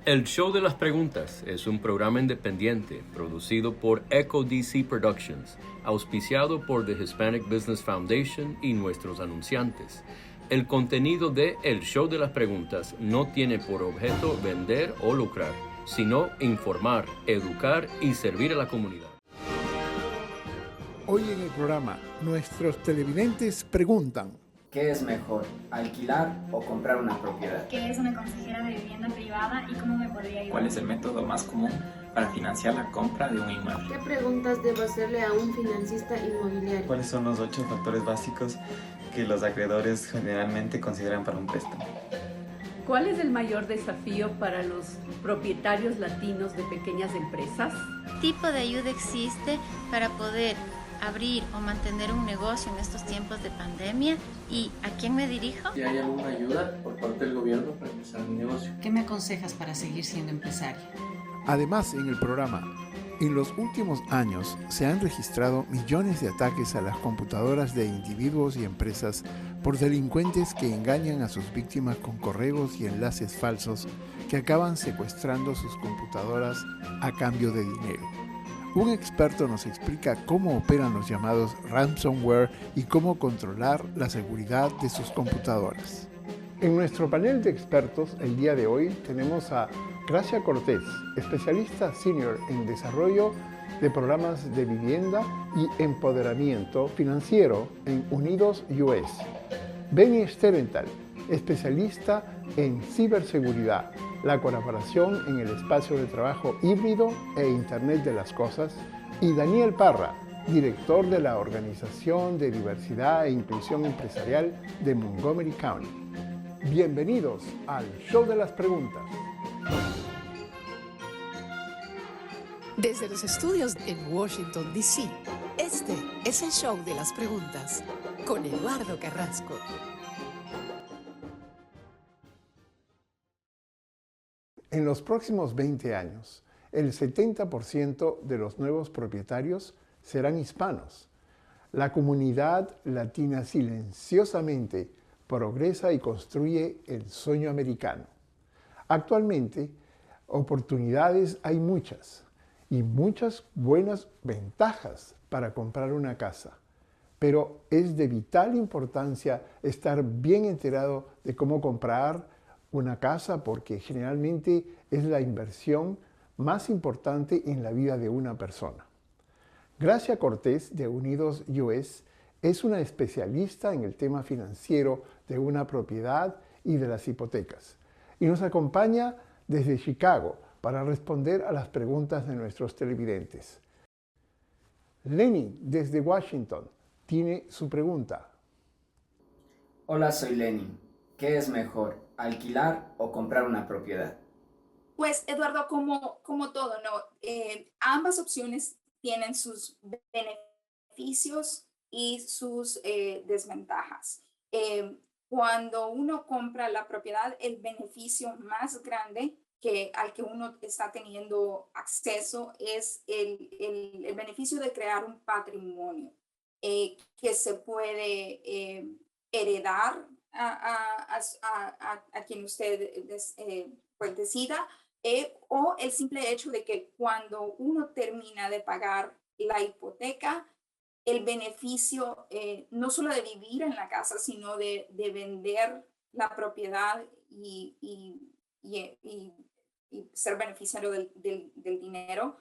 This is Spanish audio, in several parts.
El Show de las Preguntas es un programa independiente producido por Echo DC Productions, auspiciado por The Hispanic Business Foundation y nuestros anunciantes. El contenido de El Show de las Preguntas no tiene por objeto vender o lucrar, sino informar, educar y servir a la comunidad. Hoy en el programa, nuestros televidentes preguntan: ¿qué es mejor, alquilar o comprar una propiedad? ¿Qué es una consejera de vivienda privada y cómo me podría ayudar? ¿Cuál es el método más común para financiar la compra de un inmueble? ¿Qué preguntas debo hacerle a un financista inmobiliario? ¿Cuáles son los 8 factores básicos que los acreedores generalmente consideran para un préstamo? ¿Cuál es el mayor desafío para los propietarios latinos de pequeñas empresas? ¿Qué tipo de ayuda existe para poder abrir o mantener un negocio en estos tiempos de pandemia? ¿Y a quién me dirijo? ¿Y hay alguna ayuda por parte del gobierno para empezar un negocio? ¿Qué me aconsejas para seguir siendo empresaria? Además, en el programa, en los últimos años se han registrado millones de ataques a las computadoras de individuos y empresas por delincuentes que engañan a sus víctimas con correos y enlaces falsos que acaban secuestrando sus computadoras a cambio de dinero. Un experto nos explica cómo operan los llamados ransomware y cómo controlar la seguridad de sus computadoras. En nuestro panel de expertos, el día de hoy, tenemos a Gracia Cortés, especialista senior en desarrollo de programas de vivienda y empoderamiento financiero en Unidos US. Benny Sterenthal, especialista en ciberseguridad, la colaboración en el espacio de trabajo híbrido e Internet de las Cosas, y Daniel Parra, director de la Organización de Diversidad e Inclusión Empresarial de Montgomery County. Bienvenidos al Show de las Preguntas. Desde los estudios en Washington, D.C., este es el Show de las Preguntas con Eduardo Carrasco. En los próximos 20 años, el 70% de los nuevos propietarios serán hispanos. La comunidad latina silenciosamente progresa y construye el sueño americano. Actualmente, oportunidades hay muchas y muchas buenas ventajas para comprar una casa. Pero es de vital importancia estar bien enterado de cómo comprar una casa, porque generalmente es la inversión más importante en la vida de una persona. Gracia Cortés, de Unidos US, es una especialista en el tema financiero de una propiedad y de las hipotecas, y nos acompaña desde Chicago para responder a las preguntas de nuestros televidentes. Lenny, desde Washington, tiene su pregunta. Hola, soy Lenny. ¿Qué es mejor, alquilar o comprar una propiedad? Pues, Eduardo, como todo, ¿no? Ambas opciones tienen sus beneficios y sus desventajas. Cuando uno compra la propiedad, el beneficio más grande al que uno está teniendo acceso es el beneficio de crear un patrimonio que se puede heredar a quien usted pues decida, o el simple hecho de que cuando uno termina de pagar la hipoteca, el beneficio no solo de vivir en la casa, sino de vender la propiedad y ser beneficiario del dinero,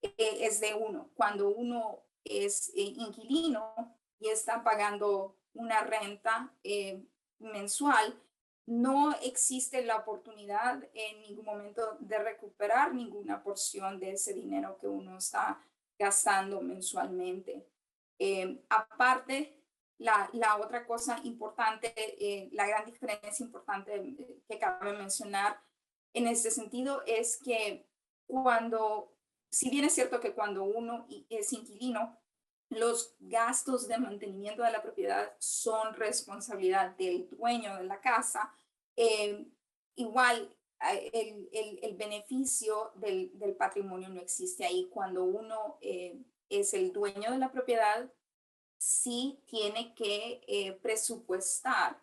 es de uno. Cuando uno es inquilino y está pagando una renta mensual, no existe la oportunidad en ningún momento de recuperar ninguna porción de ese dinero que uno está gastando mensualmente. Aparte, la otra cosa importante, la gran diferencia importante que cabe mencionar en este sentido es que si bien es cierto que cuando uno es inquilino, los gastos de mantenimiento de la propiedad son responsabilidad del dueño de la casa, igual el beneficio del patrimonio no existe ahí. Cuando uno es el dueño de la propiedad, sí tiene que presupuestar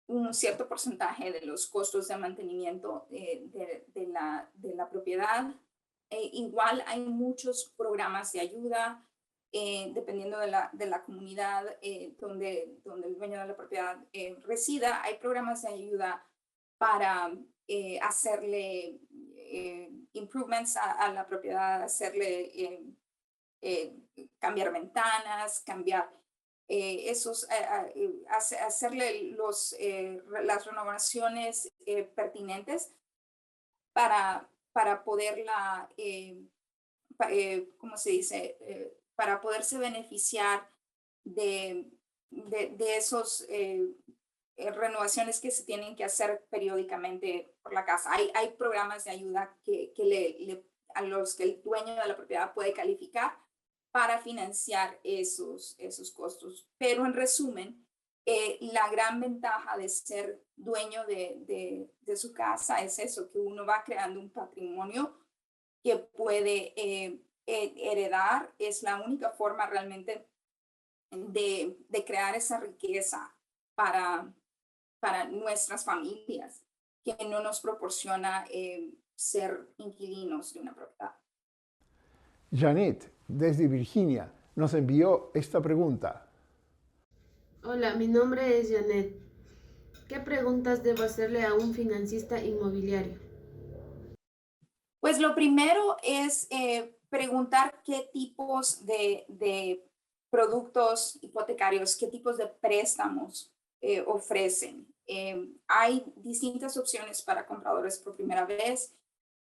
un cierto porcentaje de los costos de mantenimiento de la propiedad. Igual hay muchos programas de ayuda, dependiendo de la comunidad donde el dueño de la propiedad resida. Hay programas de ayuda para hacerle improvements a la propiedad, hacerle cambiar ventanas, cambiar hacerle las renovaciones pertinentes para poderla, ¿cómo se dice? Para poderse beneficiar de esos renovaciones que se tienen que hacer periódicamente por la casa. Hay programas de ayuda a los que el dueño de la propiedad puede calificar para financiar esos costos. Pero en resumen, la gran ventaja de ser dueño de su casa es eso, que uno va creando un patrimonio que puede heredar. Es la única forma realmente de crear esa riqueza para nuestras familias, que no nos proporciona ser inquilinos de una propiedad. Janet, desde Virginia, nos envió esta pregunta. Hola, mi nombre es Janet. ¿Qué preguntas debo hacerle a un financista inmobiliario? Pues lo primero es preguntar qué tipos de productos hipotecarios, qué tipos de préstamos ofrecen. Hay distintas opciones para compradores por primera vez.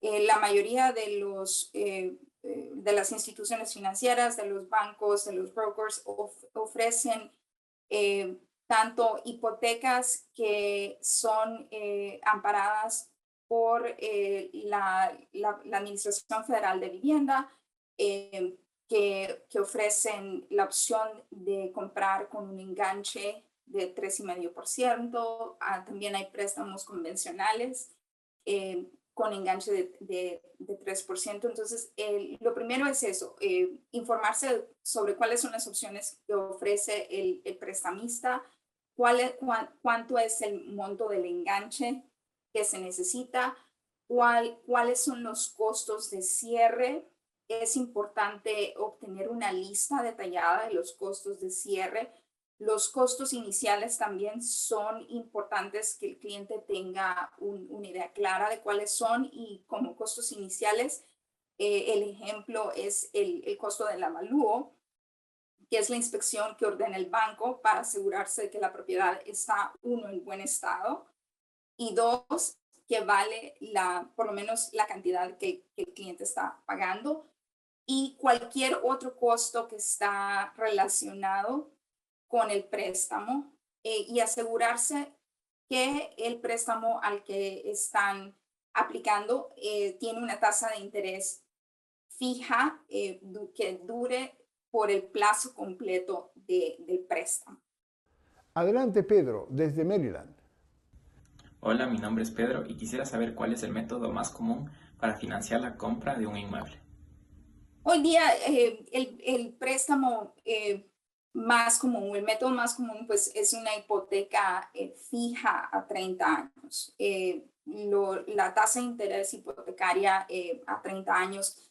La mayoría de las instituciones financieras, de los bancos, de los brokers ofrecen tanto hipotecas que son amparadas por la Administración Federal de Vivienda, que ofrecen la opción de comprar con un enganche de 3,5%. También hay préstamos convencionales con enganche de 3%. Entonces, lo primero es eso, informarse sobre cuáles son las opciones que ofrece el prestamista, cuánto es el monto del enganche que se necesita, cuáles son los costos de cierre. Es importante obtener una lista detallada de los costos de cierre. Los costos iniciales también son importantes, que el cliente tenga una idea clara de cuáles son, y como costos iniciales, el ejemplo es el costo del avalúo, que es la inspección que ordena el banco para asegurarse de que la propiedad está, uno, en buen estado, y dos, que vale por lo menos la cantidad que el cliente está pagando, y cualquier otro costo que está relacionado con el préstamo, y asegurarse que el préstamo al que están aplicando tiene una tasa de interés fija que dure por el plazo completo del préstamo. Adelante, Pedro, desde Maryland. Hola, mi nombre es Pedro y quisiera saber cuál es el método más común para financiar la compra de un inmueble. Hoy día el préstamo más común, el método más común, pues es una hipoteca fija a 30 años. La tasa de interés hipotecaria a 30 años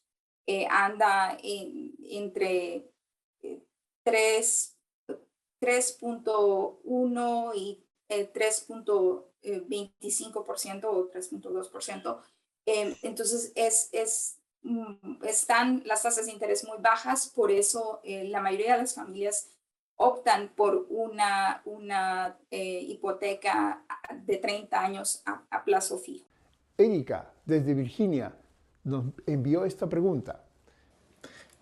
anda entre 3.1 y 3.25% o 3.2%. Entonces están las tasas de interés muy bajas, por eso la mayoría de las familias optan por una hipoteca de 30 años a plazo fijo. Erika, desde Virginia, nos envió esta pregunta.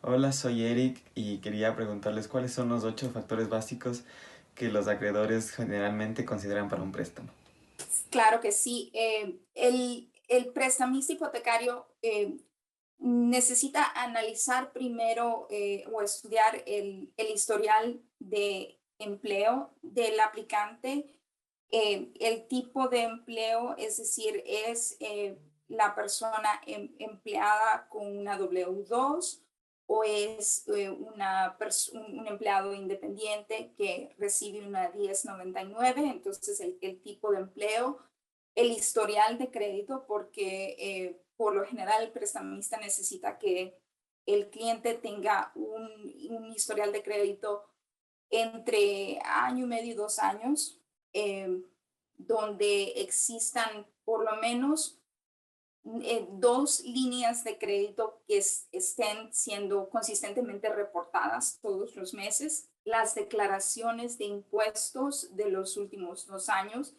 Hola, soy Eric y quería preguntarles cuáles son los 8 factores básicos que los acreedores generalmente consideran para un préstamo. Claro que sí. El prestamista hipotecario necesita analizar primero o estudiar el historial de empleo del aplicante, el tipo de empleo, es decir, es la persona empleada con una W2 o es un empleado independiente que recibe una 1099, entonces el tipo de empleo, el historial de crédito, porque por lo general el prestamista necesita que el cliente tenga un historial de crédito entre año y medio y 2 años, donde existan por lo menos 2 líneas de crédito que estén siendo consistentemente reportadas todos los meses, las declaraciones de impuestos de los últimos 2 años,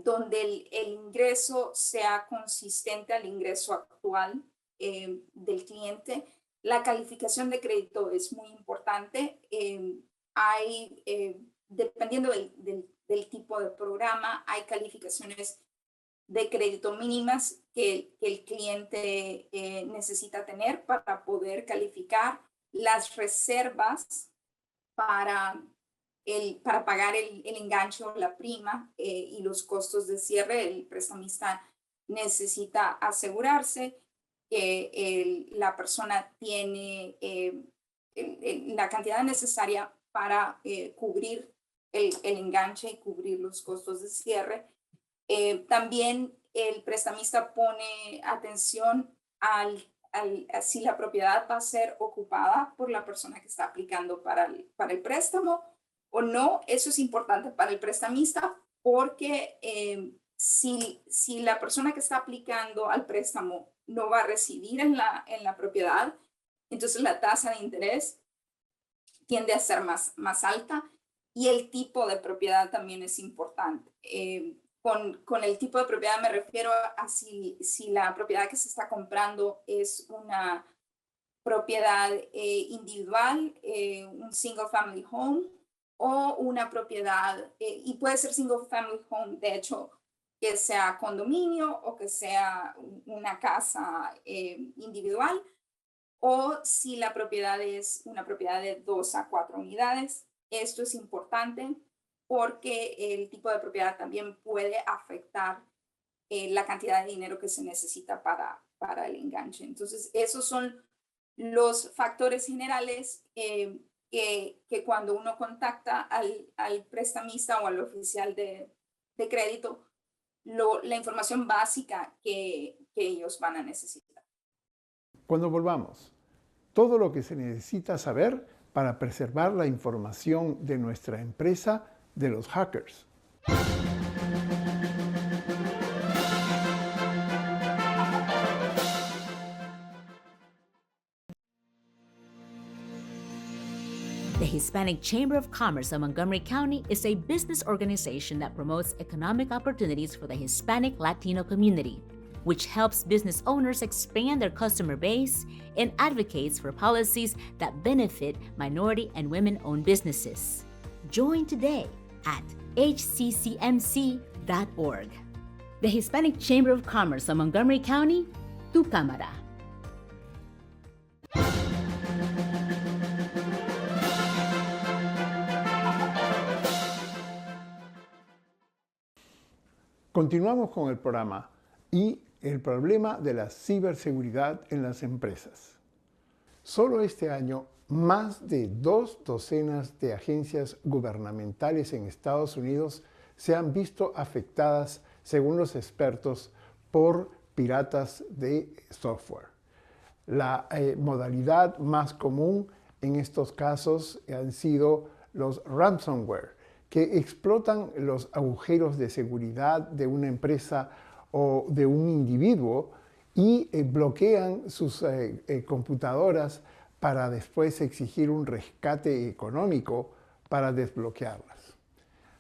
donde el ingreso sea consistente al ingreso actual del cliente. La calificación de crédito es muy importante. Dependiendo del tipo de programa, hay calificaciones de crédito mínimas que el cliente necesita tener para poder calificar, las reservas para pagar el enganche o la prima y los costos de cierre. El prestamista necesita asegurarse que la persona tiene la cantidad necesaria para cubrir el enganche y cubrir los costos de cierre. También el prestamista pone atención a si la propiedad va a ser ocupada por la persona que está aplicando para el préstamo o no. Eso es importante para el prestamista porque si la persona que está aplicando al préstamo no va a residir en la propiedad, entonces la tasa de interés tiende a ser más alta, y el tipo de propiedad también es importante. Con el tipo de propiedad me refiero a si la propiedad que se está comprando es una propiedad individual, un single family home, o una propiedad, y puede ser single family home, de hecho, que sea condominio o que sea una casa individual, o si la propiedad es una propiedad de 2 a 4 unidades. Esto es importante porque el tipo de propiedad también puede afectar la cantidad de dinero que se necesita para el enganche. Entonces, esos son los factores generales que cuando uno contacta al prestamista o al oficial de crédito, la información básica que ellos van a necesitar. Cuando volvamos, todo lo que se necesita saber para preservar la información de nuestra empresa de los hackers. The Hispanic Chamber of Commerce of Montgomery County is a business organization that promotes economic opportunities for the Hispanic Latino community, which helps business owners expand their customer base and advocates for policies that benefit minority and women-owned businesses. Join today at hccmc.org. The Hispanic Chamber of Commerce of Montgomery County, tu cámara. Continuamos con el programa y el problema de la ciberseguridad en las empresas. Solo este año, más de 2 docenas de agencias gubernamentales en Estados Unidos se han visto afectadas, según los expertos, por piratas de software. La modalidad más común en estos casos han sido los ransomware, que explotan los agujeros de seguridad de una empresa o de un individuo y bloquean sus computadoras para después exigir un rescate económico para desbloquearlas.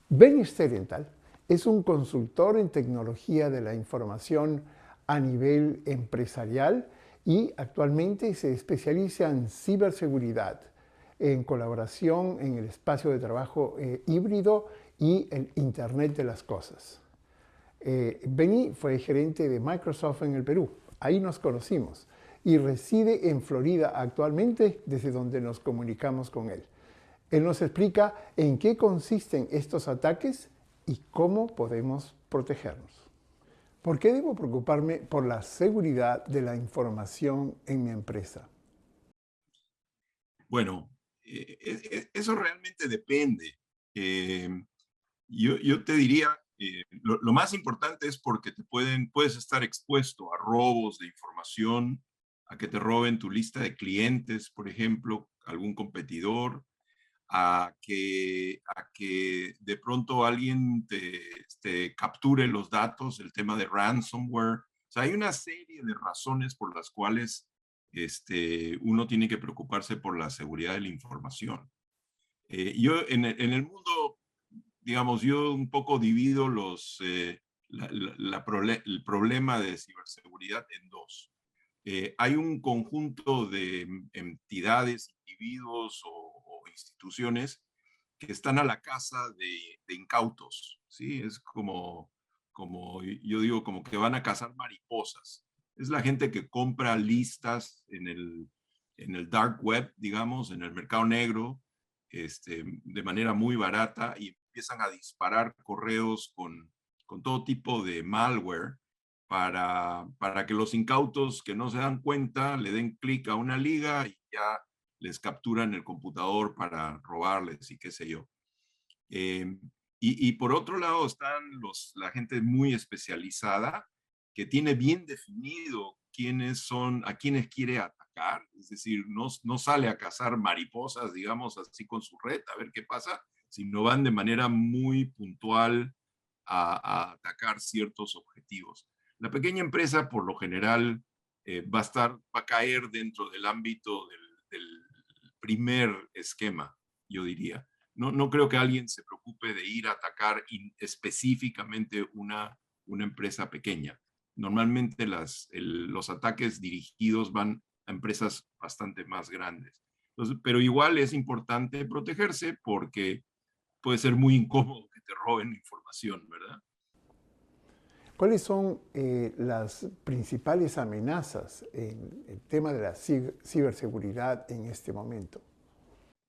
Benny Sterenthal es un consultor en tecnología de la información a nivel empresarial y actualmente se especializa en ciberseguridad, en colaboración en el espacio de trabajo híbrido y el Internet de las Cosas. Benny fue gerente de Microsoft en el Perú, ahí nos conocimos, y reside en Florida actualmente, desde donde nos comunicamos con él. Él nos explica en qué consisten estos ataques y cómo podemos protegernos. ¿Por qué debo preocuparme por la seguridad de la información en mi empresa? Bueno, eso realmente depende. Yo te diría, lo más importante es porque puedes estar expuesto a robos de información, a que te roben tu lista de clientes, por ejemplo, algún competidor, a que de pronto alguien te capture los datos, el tema de ransomware. O sea, hay una serie de razones por las cuales uno tiene que preocuparse por la seguridad de la información. Yo en el mundo, digamos, yo un poco divido el problema de ciberseguridad en dos. Hay un conjunto de entidades, individuos o instituciones que están a la caza de incautos, ¿sí? Es como yo digo, como que van a cazar mariposas. Es la gente que compra listas en el dark web, digamos, en el mercado negro, de manera muy barata, y empiezan a disparar correos con todo tipo de malware para que los incautos que no se dan cuenta le den clic a una liga y ya les capturan el computador para robarles y qué sé yo. Y por otro lado están la gente muy especializada que tiene bien definido a quienes quiere atacar. Es decir, no sale a cazar mariposas, digamos, así con su red, a ver qué pasa, sino van de manera muy puntual a atacar ciertos objetivos. La pequeña empresa, por lo general, va a caer dentro del ámbito del primer esquema, yo diría. No creo que alguien se preocupe de ir a atacar específicamente una empresa pequeña. Normalmente los ataques dirigidos van a empresas bastante más grandes. Entonces, pero igual es importante protegerse porque puede ser muy incómodo que te roben información, ¿verdad? ¿Cuáles son las principales amenazas en el tema de la ciberseguridad en este momento?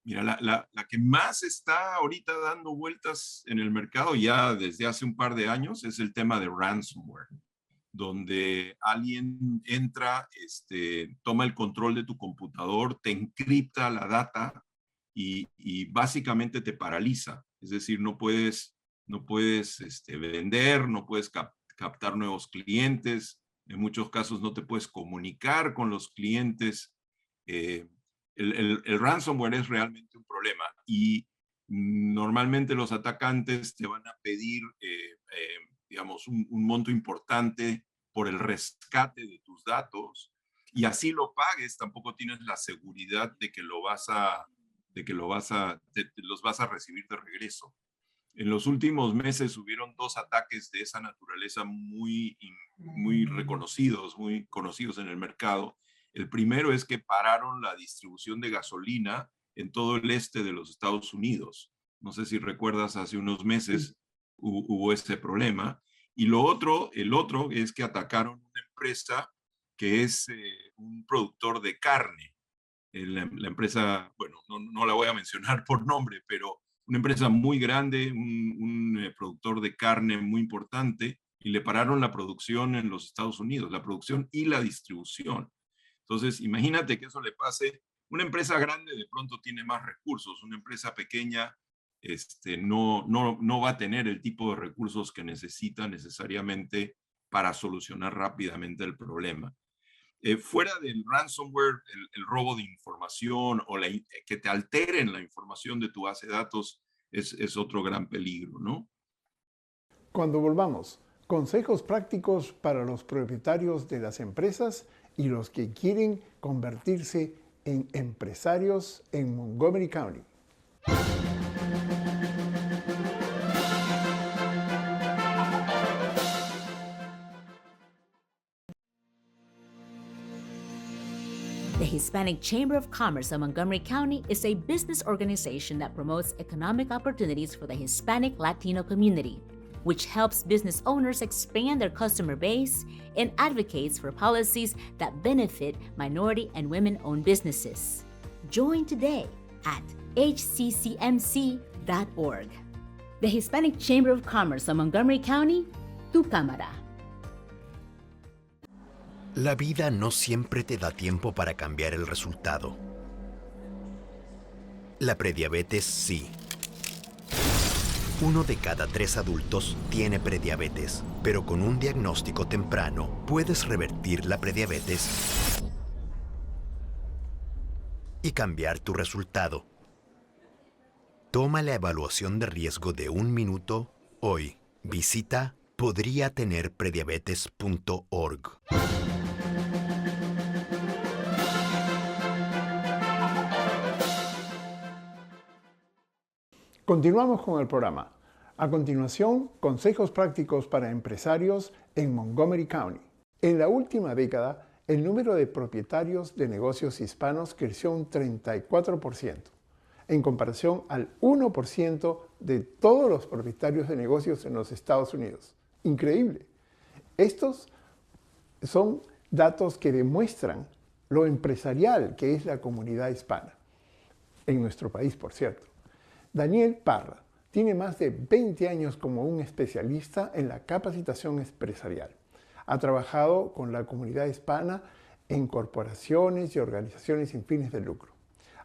Mira, la que más está ahorita dando vueltas en el mercado ya desde hace un par de años es el tema de ransomware, donde alguien entra, toma el control de tu computador, te encripta la data y básicamente te paraliza. Es decir, no puedes vender, no puedes captar nuevos clientes, en muchos casos no te puedes comunicar con los clientes. El ransomware es realmente un problema y normalmente los atacantes te van a pedir, digamos, un monto importante por el rescate de tus datos, y así lo pagues, tampoco tienes la seguridad de que los vas a recibir de regreso. En los últimos meses hubieron 2 ataques de esa naturaleza muy reconocidos, muy conocidos en el mercado. El primero es que pararon la distribución de gasolina en todo el este de los Estados Unidos. No sé si recuerdas, hace unos meses hubo ese problema. Y el otro es que atacaron una empresa que es un productor de carne. La empresa, bueno, no la voy a mencionar por nombre, pero una empresa muy grande, un productor de carne muy importante, y le pararon la producción en los Estados Unidos, la producción y la distribución. Entonces, imagínate que eso le pase. Una empresa grande de pronto tiene más recursos, una empresa pequeña no va a tener el tipo de recursos que necesita necesariamente para solucionar rápidamente el problema. Fuera del ransomware, el robo de información o que te alteren la información de tu base de datos es otro gran peligro, ¿no? Cuando volvamos, consejos prácticos para los propietarios de las empresas y los que quieren convertirse en empresarios en Montgomery County. The Hispanic Chamber of Commerce of Montgomery County is a business organization that promotes economic opportunities for the Hispanic Latino community, which helps business owners expand their customer base and advocates for policies that benefit minority and women-owned businesses. Join today at hccmc.org. The Hispanic Chamber of Commerce of Montgomery County, tu cámara. La vida no siempre te da tiempo para cambiar el resultado. La prediabetes sí. 1 de cada 3 adultos tiene prediabetes, pero con un diagnóstico temprano puedes revertir la prediabetes y cambiar tu resultado. Toma la evaluación de riesgo de 1 minuto hoy. Visita podriatenerprediabetes.org. Continuamos con el programa. A continuación, consejos prácticos para empresarios en Montgomery County. En la última década, el número de propietarios de negocios hispanos creció un 34%, en comparación al 1% de todos los propietarios de negocios en los Estados Unidos. Increíble. Estos son datos que demuestran lo empresarial que es la comunidad hispana, en nuestro país, por cierto. Daniel Parra tiene más de 20 años como un especialista en la capacitación empresarial. Ha trabajado con la comunidad hispana en corporaciones y organizaciones sin fines de lucro.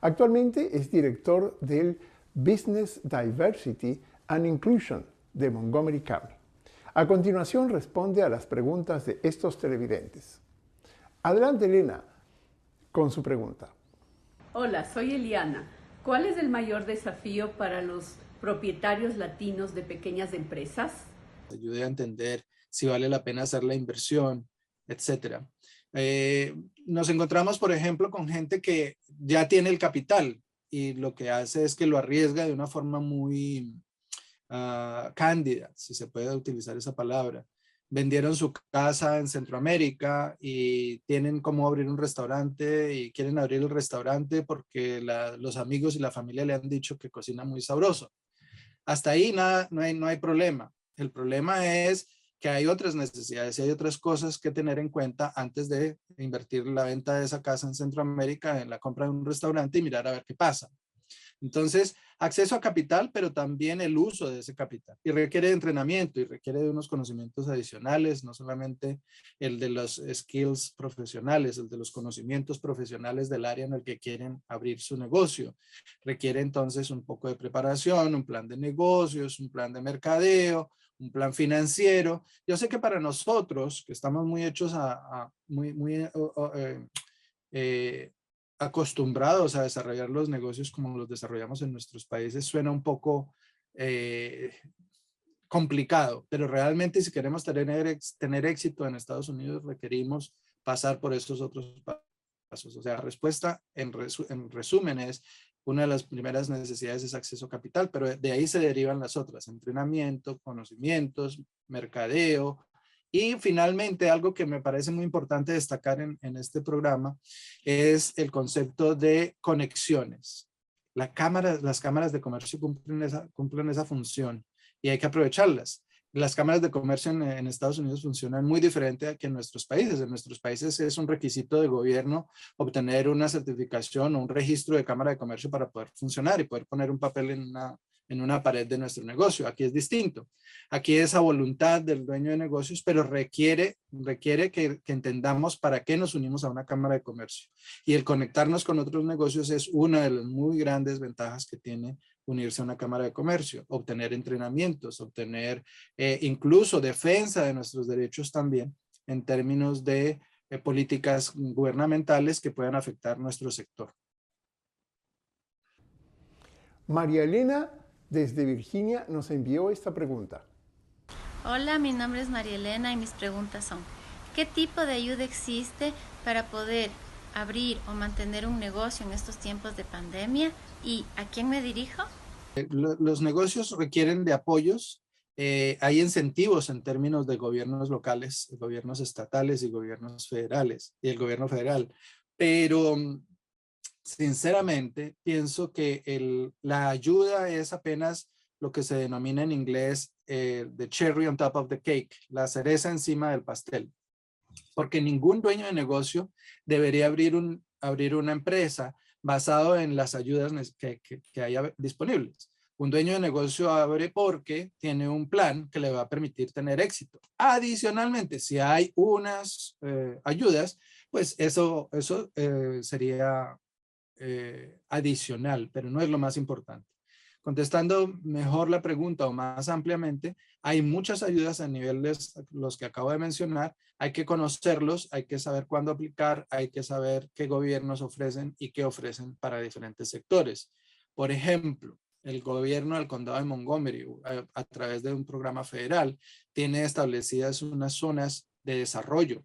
Actualmente es director del Business Diversity and Inclusion de Montgomery County. A continuación responde a las preguntas de estos televidentes. Adelante, Elena, con su pregunta. Hola, soy Eliana. ¿Cuál es el mayor desafío para los propietarios latinos de pequeñas empresas? Ayude a entender si vale la pena hacer la inversión, etc. Nos encontramos, por ejemplo, con gente que ya tiene el capital y lo que hace es que lo arriesga de una forma muy cándida, si se puede utilizar esa palabra. Vendieron su casa en Centroamérica y tienen cómo abrir un restaurante y quieren abrir el restaurante porque los amigos y la familia le han dicho que cocina muy sabroso. Hasta ahí no hay problema. El problema es que hay otras necesidades y hay otras cosas que tener en cuenta antes de invertir en la venta de esa casa en Centroamérica, en la compra de un restaurante y mirar a ver qué pasa. Entonces, acceso a capital, pero también el uso de ese capital. Y requiere de entrenamiento y requiere de unos conocimientos adicionales, no solamente el de los skills profesionales, el de los conocimientos profesionales del área en el que quieren abrir su negocio. Requiere entonces un poco de preparación, un plan de negocios, un plan de mercadeo, un plan financiero. Yo sé que para nosotros, que estamos muy hechos acostumbrados a desarrollar los negocios como los desarrollamos en nuestros países, suena un poco complicado, pero realmente si queremos tener éxito en Estados Unidos requerimos pasar por esos otros pasos. O sea, la respuesta en resumen es, una de las primeras necesidades es acceso a capital, pero de ahí se derivan las otras: entrenamiento, conocimientos, mercadeo. Y finalmente, algo que me parece muy importante destacar en este programa es el concepto de conexiones. Las cámaras de comercio cumplen esa función y hay que aprovecharlas. Las cámaras de comercio en Estados Unidos funcionan muy diferente que en nuestros países. En nuestros países es un requisito de gobierno obtener una certificación o un registro de cámara de comercio para poder funcionar y poder poner un papel en una pared de nuestro negocio. Aquí es distinto. Aquí es a voluntad del dueño de negocios, pero requiere que entendamos para qué nos unimos a una cámara de comercio. Y el conectarnos con otros negocios es una de las muy grandes ventajas que tiene unirse a una cámara de comercio. Obtener entrenamientos, obtener incluso defensa de nuestros derechos también en términos de políticas gubernamentales que puedan afectar nuestro sector. María Elena, desde Virginia, nos envió esta pregunta. Hola, mi nombre es María Elena y mis preguntas son: ¿qué tipo de ayuda existe para poder abrir o mantener un negocio en estos tiempos de pandemia? ¿Y a quién me dirijo? Los negocios requieren de apoyos. Hay incentivos en términos de gobiernos locales, gobiernos estatales y gobiernos federales, y el gobierno federal. Pero sinceramente, pienso que la ayuda es apenas lo que se denomina en inglés the cherry on top of the cake, la cereza encima del pastel. Porque ningún dueño de negocio debería abrir una empresa basado en las ayudas que haya disponibles. Un dueño de negocio abre porque tiene un plan que le va a permitir tener éxito. Adicionalmente, si hay unas ayudas, pues eso sería adicional, pero no es lo más importante. Contestando mejor la pregunta o más ampliamente, hay muchas ayudas a niveles los que acabo de mencionar. Hay que conocerlos, hay que saber cuándo aplicar, hay que saber qué gobiernos ofrecen y qué ofrecen para diferentes sectores. Por ejemplo, el gobierno del condado de Montgomery, a través de un programa federal, tiene establecidas unas zonas de desarrollo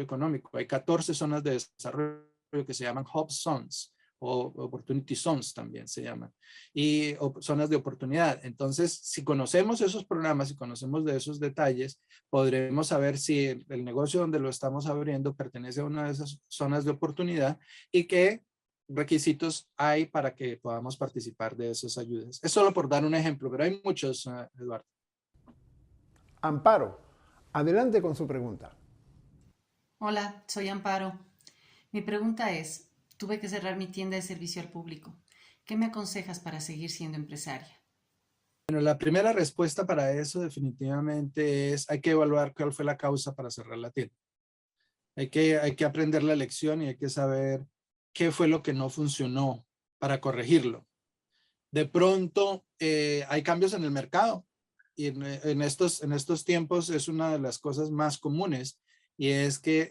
económico. Hay 14 zonas de desarrollo que se llaman Hub Zones, o Opportunity Zones también se llaman, y zonas de oportunidad. Entonces, si conocemos esos programas, si conocemos de esos detalles, podremos saber si el negocio donde lo estamos abriendo pertenece a una de esas zonas de oportunidad y qué requisitos hay para que podamos participar de esas ayudas. Es solo por dar un ejemplo, pero hay muchos, Eduardo. Amparo, adelante con su pregunta. Hola, soy Amparo. Mi pregunta es, tuve que cerrar mi tienda de servicio al público. ¿Qué me aconsejas para seguir siendo empresaria? Bueno, la primera respuesta para eso definitivamente es, hay que evaluar cuál fue la causa para cerrar la tienda. Hay que aprender la lección y hay que saber qué fue lo que no funcionó para corregirlo. De pronto hay cambios en el mercado y en estos tiempos es una de las cosas más comunes y es que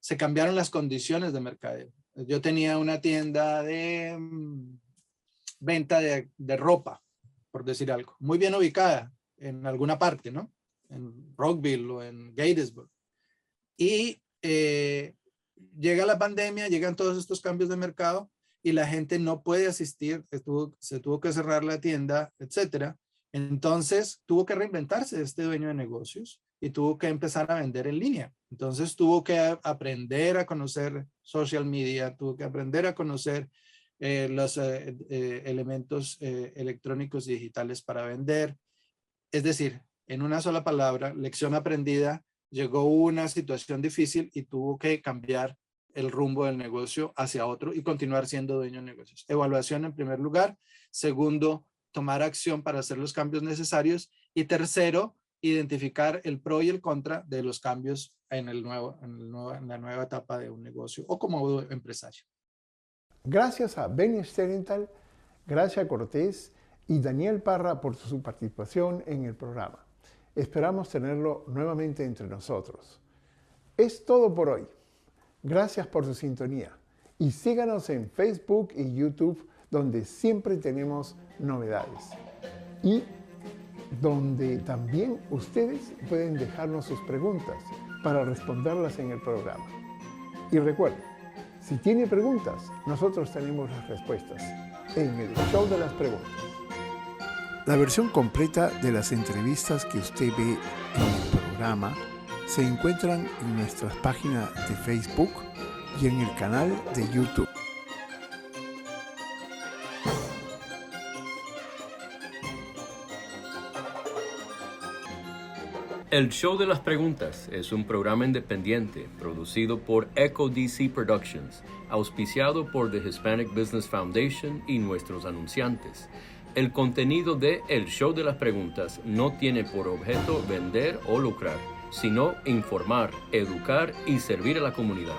se cambiaron las condiciones de mercadeo. Yo tenía una tienda de venta de ropa, por decir algo, muy bien ubicada en alguna parte, ¿no? En Rockville o en Gatesburg. Y llega la pandemia, llegan todos estos cambios de mercado y la gente no puede asistir, se tuvo que cerrar la tienda, etcétera. Entonces tuvo que reinventarse este dueño de negocios y tuvo que empezar a vender en línea. Entonces tuvo que aprender a conocer social media, tuvo que aprender a conocer los elementos electrónicos y digitales para vender. Es decir, en una sola palabra, lección aprendida, llegó una situación difícil y tuvo que cambiar el rumbo del negocio hacia otro y continuar siendo dueño de negocios. Evaluación en primer lugar. Segundo, tomar acción para hacer los cambios necesarios. Y tercero, identificar el pro y el contra de los cambios en la nueva etapa de un negocio o como empresario. Gracias a Benny Sterenthal, Gracia Cortés y Daniel Parra por su participación en el programa. Esperamos tenerlo nuevamente entre nosotros. Es todo por hoy. Gracias por su sintonía y síganos en Facebook y YouTube, donde siempre tenemos novedades y donde también ustedes pueden dejarnos sus preguntas para responderlas en el programa. Y recuerden, si tiene preguntas, nosotros tenemos las respuestas en el Show de las Preguntas. La versión completa de las entrevistas que usted ve en el programa se encuentran en nuestras páginas de Facebook y en el canal de YouTube. El Show de las Preguntas es un programa independiente producido por Echo DC Productions, auspiciado por The Hispanic Business Foundation y nuestros anunciantes. El contenido de El Show de las Preguntas no tiene por objeto vender o lucrar, sino informar, educar y servir a la comunidad.